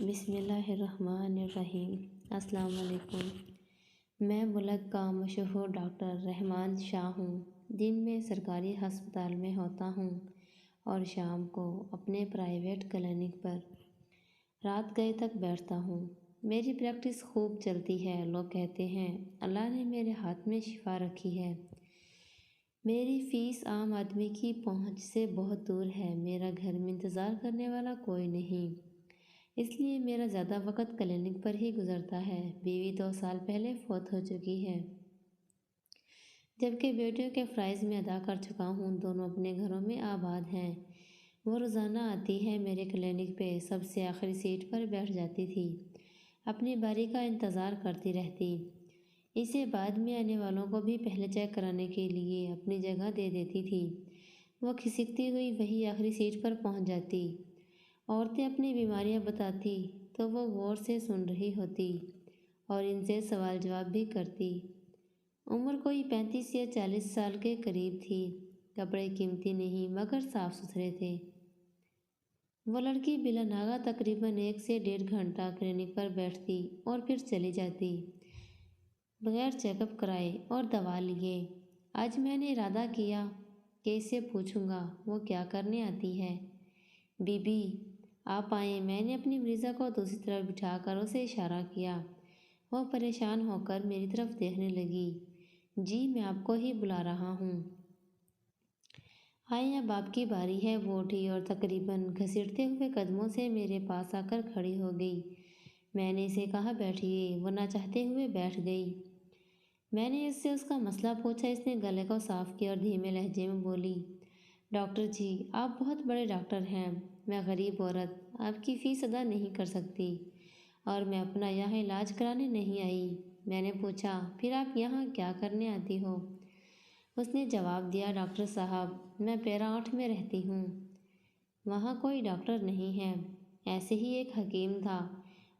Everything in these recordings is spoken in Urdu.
بسم اللہ الرحمن الرحیم۔ السلام علیکم۔ میں ملک کا مشہور ڈاکٹر رحمان شاہ ہوں۔ دن میں سرکاری ہسپتال میں ہوتا ہوں اور شام کو اپنے پرائیویٹ کلینک پر رات گئے تک بیٹھتا ہوں۔ میری پریکٹس خوب چلتی ہے۔ لوگ کہتے ہیں اللہ نے میرے ہاتھ میں شفا رکھی ہے۔ میری فیس عام آدمی کی پہنچ سے بہت دور ہے۔ میرا گھر میں انتظار کرنے والا کوئی نہیں، اس لیے میرا زیادہ وقت کلینک پر ہی گزرتا ہے۔ بیوی 2 سال پہلے فوت ہو چکی ہے، جبکہ بیٹیوں کے فرائض میں ادا کر چکا ہوں۔ دونوں اپنے گھروں میں آباد ہیں۔ وہ روزانہ آتی ہے میرے کلینک پہ، سب سے آخری سیٹ پر بیٹھ جاتی تھی، اپنی باری کا انتظار کرتی رہتی۔ اسے بعد میں آنے والوں کو بھی پہلے چیک کرانے کے لیے اپنی جگہ دے دیتی تھی۔ وہ کھسکتی ہوئی وہی آخری سیٹ پر پہنچ جاتی۔ عورتیں اپنی بیماریاں بتاتی تو وہ غور سے سن رہی ہوتی اور ان سے سوال جواب بھی کرتی۔ عمر کوئی 35 یا 40 سال کے قریب تھی۔ کپڑے قیمتی نہیں مگر صاف ستھرے تھے۔ وہ لڑکی بلا ناغہ تقریباً 1 سے 1.5 گھنٹہ کلینک پر بیٹھتی اور پھر چلی جاتی، بغیر چیک اپ کرائے اور دوا لیے۔ آج میں نے ارادہ کیا کہ اسے پوچھوں گا وہ کیا کرنے آتی ہے۔ بی بی آپ آئیں۔ میں نے اپنی مریضہ کو دوسری طرف بٹھا کر اسے اشارہ کیا۔ وہ پریشان ہو کر میری طرف دیکھنے لگی۔ جی میں آپ کو ہی بلا رہا ہوں۔ آئیں اب آپ کی باری ہے۔ وہ اٹھی اور تقریباً گھسیٹتے ہوئے قدموں سے میرے پاس آ کر کھڑی ہو گئی۔ میں نے اسے کہا بیٹھیے، وہ نہ چاہتے ہوئے بیٹھ گئی۔ میں نے اس سے اس کا مسئلہ پوچھا۔ اس نے گلے کو صاف کیا اور دھیمے لہجے میں بولی، ڈاکٹر جی آپ بہت بڑے ڈاکٹر ہیں، میں غریب عورت آپ کی فیس ادا نہیں کر سکتی اور میں اپنا یہاں علاج کرانے نہیں آئی۔ میں نے پوچھا پھر آپ یہاں کیا کرنے آتی ہو؟ اس نے جواب دیا، ڈاکٹر صاحب میں پیرا 8 میں رہتی ہوں، وہاں کوئی ڈاکٹر نہیں ہے۔ ایسے ہی ایک حکیم تھا،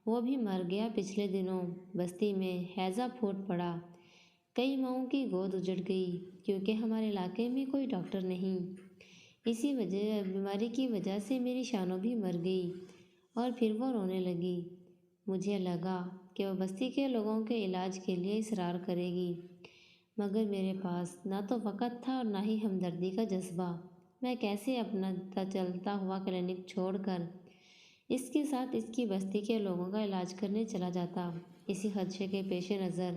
وہ بھی مر گیا پچھلے دنوں۔ بستی میں ہیضہ پھوٹ پڑا، کئی ماؤں کی گود اجڑ گئی کیونکہ ہمارے علاقے میں کوئی ڈاکٹر نہیں۔ اسی بیماری کی وجہ سے میری شانو بھی مر گئی۔ اور پھر وہ رونے لگی۔ مجھے لگا کہ وہ بستی کے لوگوں کے علاج کے لیے اصرار کرے گی، مگر میرے پاس نہ تو وقت تھا اور نہ ہی ہمدردی کا جذبہ۔ میں کیسے اپنا چلتا ہوا کلینک چھوڑ کر اس کے ساتھ اس کی بستی کے لوگوں کا علاج کرنے چلا جاتا؟ اسی خدشے کے پیش نظر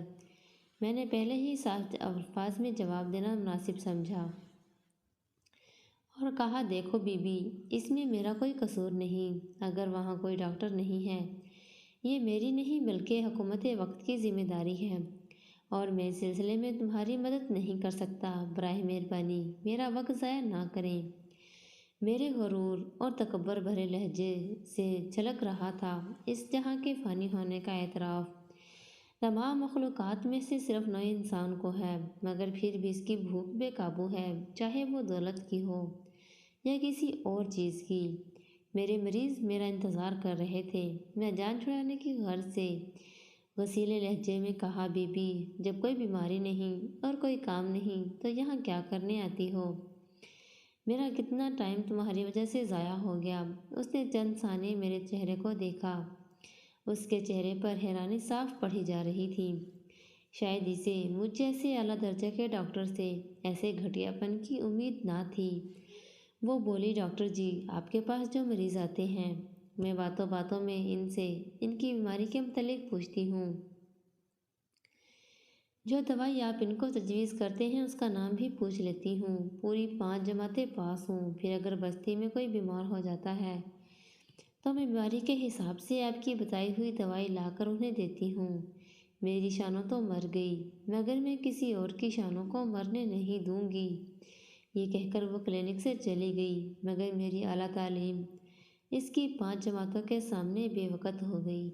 میں نے پہلے ہی صاف الفاظ میں جواب دینا مناسب سمجھا اور کہا دیکھو بی بی اس میں میرا کوئی قصور نہیں۔ اگر وہاں کوئی ڈاکٹر نہیں ہے، یہ میری نہیں بلکہ حکومت وقت کی ذمہ داری ہے اور میں اس سلسلے میں تمہاری مدد نہیں کر سکتا۔ براہ مہربانی میرا وقت ضائع نہ کریں۔ میرے غرور اور تکبر بھرے لہجے سے جھلک رہا تھا اس جہاں کے فانی ہونے کا اعتراف۔ تمام مخلوقات میں سے صرف نوع انسان کو ہے، مگر پھر بھی اس کی بھوک بے قابو ہے، چاہے وہ دولت کی ہو یا کسی اور چیز کی۔ میرے مریض میرا انتظار کر رہے تھے۔ میں جان چھڑانے کی غرض سے غصیلے لہجے میں کہا بی بی جب کوئی بیماری نہیں اور کوئی کام نہیں تو یہاں کیا کرنے آتی ہو؟ میرا کتنا ٹائم تمہاری وجہ سے ضائع ہو گیا۔ اس نے چند ثانیے میرے چہرے کو دیکھا۔ اس کے چہرے پر حیرانی صاف پڑھی جا رہی تھی۔ شاید اسے مجھ جیسے اعلیٰ درجے کے ڈاکٹر سے ایسے گھٹیا پن کی امید نہ تھی۔ وہ بولی ڈاکٹر جی آپ کے پاس جو مریض آتے ہیں میں باتوں باتوں میں ان سے ان کی بیماری کے متعلق پوچھتی ہوں۔ جو دوائی آپ ان کو تجویز کرتے ہیں اس کا نام بھی پوچھ لیتی ہوں۔ پوری 5 جماعتیں پاس ہوں۔ پھر اگر بستی میں کوئی بیمار ہو جاتا ہے تو میں بیماری کے حساب سے آپ کی بتائی ہوئی دوائی لا کر انہیں دیتی ہوں۔ میری شانو تو مر گئی مگر میں کسی اور کی شانوں کو مرنے نہیں دوں گی۔ یہ کہہ کر وہ کلینک سے چلی گئی، مگر میری اعلیٰ تعلیم اس کی 5 جماعتوں کے سامنے بے وقت ہو گئی۔